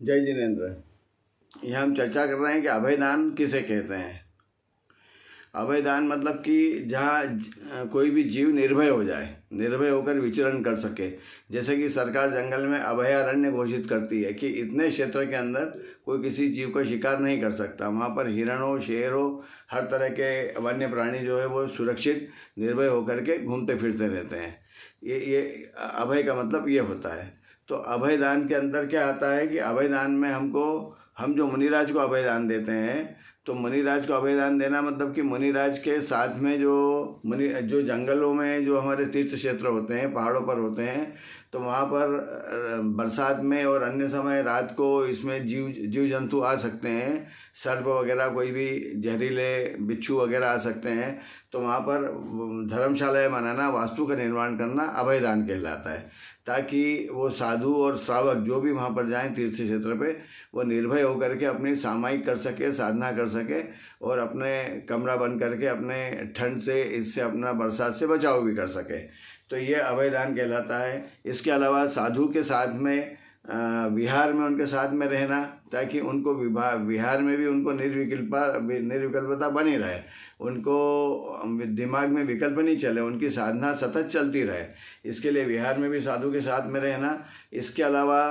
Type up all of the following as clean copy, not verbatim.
जय जिनेन्द्र। यहाँ हम चर्चा कर रहे हैं कि अभयदान किसे कहते हैं। अभयदान मतलब कि जहाँ कोई भी जीव निर्भय हो जाए, निर्भय होकर विचरण कर सके। जैसे कि सरकार जंगल में अभयारण्य घोषित करती है कि इतने क्षेत्र के अंदर कोई किसी जीव का शिकार नहीं कर सकता। वहाँ पर हिरण हो, शेर हो, हर तरह के वन्य प्राणी जो है वो सुरक्षित निर्भय होकर के घूमते फिरते रहते हैं। ये अभय का मतलब ये होता है। तो अभयदान के अंदर क्या आता है कि अभयदान में हम जो मुनिराज को अभयदान देते हैं, तो मुनिराज को अभयदान देना मतलब कि मुनिराज के साथ में जो जंगलों में जो हमारे तीर्थ क्षेत्र होते हैं, पहाड़ों पर होते हैं, तो वहाँ पर बरसात में और अन्य समय रात को इसमें जीव जंतु आ सकते हैं। सर्प वगैरह, कोई भी जहरीले बिच्छू वगैरह आ सकते हैं। तो वहाँ पर धर्मशालाएं बनाना, वास्तु का निर्माण करना अभयदान कहलाता है, ताकि वो साधु और श्रावक जो भी वहाँ पर जाएं तीर्थ क्षेत्र पे, वो निर्भय होकर के अपनी सामायिक कर सके, साधना कर सके और अपने कमरा बंद करके अपने ठंड से, इससे अपना बरसात से बचाव भी कर सके। तो ये अभयदान कहलाता है। इसके अलावा साधु के साथ में विहार में उनके साथ में रहना, ताकि उनको विहार में भी उनको निर्विकल्पता बनी रहे, उनको दिमाग में विकल्प नहीं चले, उनकी साधना सतत चलती रहे। इसके लिए विहार में भी साधु के साथ में रहना। इसके अलावा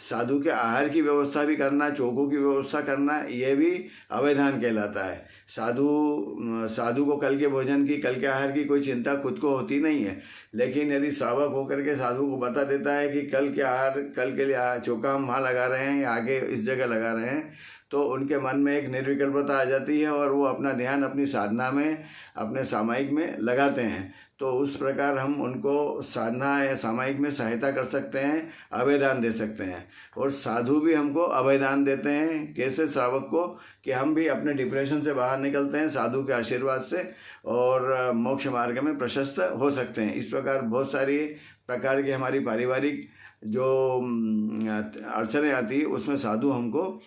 साधु के आहार की व्यवस्था भी करना, चौकों की व्यवस्था करना, ये भी अभयदान कहलाता है। साधु को कल के भोजन की, कल के आहार की कोई चिंता खुद को होती नहीं है, लेकिन यदि श्रावक होकर के साधु को बता देता है कि कल के आहार, कल के लिए चौका हम वहाँ लगा रहे हैं या आगे इस जगह लगा रहे हैं, तो उनके मन में एक निर्विकल्पता आ जाती है और वो अपना ध्यान अपनी साधना में, अपने सामायिक में लगाते हैं। तो उस प्रकार हम उनको साधना या सामायिक में सहायता कर सकते हैं, अभयदान दे सकते हैं। और साधु भी हमको अभयदान देते हैं, कैसे? श्रावक को, कि हम भी अपने डिप्रेशन से बाहर निकलते हैं साधु के आशीर्वाद से और मोक्ष मार्ग में प्रशस्त हो सकते हैं। इस प्रकार बहुत सारी प्रकार की हमारी पारिवारिक जो अड़चनें आती है, उसमें साधु हमको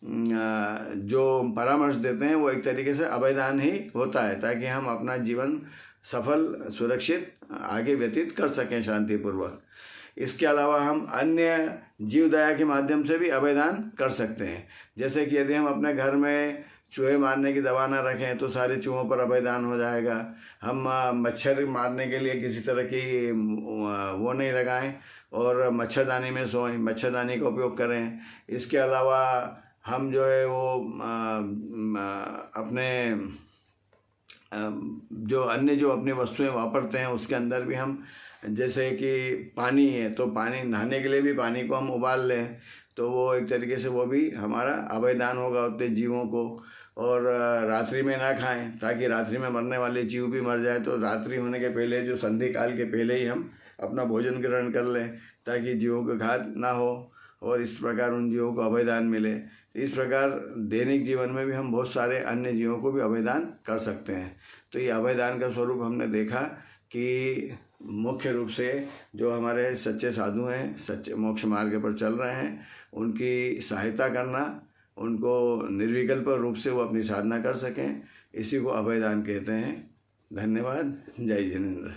जो परामर्श देते हैं वो एक तरीके से अभयदान ही होता है, ताकि हम अपना जीवन सफल, सुरक्षित आगे व्यतीत कर सकें शांतिपूर्वक। इसके अलावा हम अन्य जीव दया के माध्यम से भी अभयदान कर सकते हैं। जैसे कि यदि हम अपने घर में चूहे मारने की दवा ना रखें तो सारे चूहों पर अभयदान हो जाएगा। हम मच्छर मारने के लिए किसी तरह की वो नहीं लगाएं और मच्छरदानी में सोएं, मच्छरदानी का उपयोग करें। इसके अलावा हम जो है वो अपने जो अपनी वस्तुएं वापरते हैं उसके अंदर भी हम, जैसे कि पानी है तो पानी नहाने के लिए भी पानी को हम उबाल लें, तो वो एक तरीके से वो भी हमारा अभयदान होगा उतने जीवों को। और रात्रि में ना खाएं, ताकि रात्रि में मरने वाले जीव भी मर जाएं, तो रात्रि होने के पहले, जो संधि काल के पहले ही हम अपना भोजन ग्रहण कर लें, ताकि जीवों का घात ना हो और इस प्रकार उन जीवों को अभयदान मिले। इस प्रकार दैनिक जीवन में भी हम बहुत सारे अन्य जीवों को भी अभयदान कर सकते हैं। तो ये अभयदान का स्वरूप हमने देखा कि मुख्य रूप से जो हमारे सच्चे साधु हैं, सच्चे मोक्ष मार्ग पर चल रहे हैं, उनकी सहायता करना, उनको निर्विकल्प रूप से वो अपनी साधना कर सकें, इसी को अभयदान कहते हैं। धन्यवाद। जय जिनेन्द्र।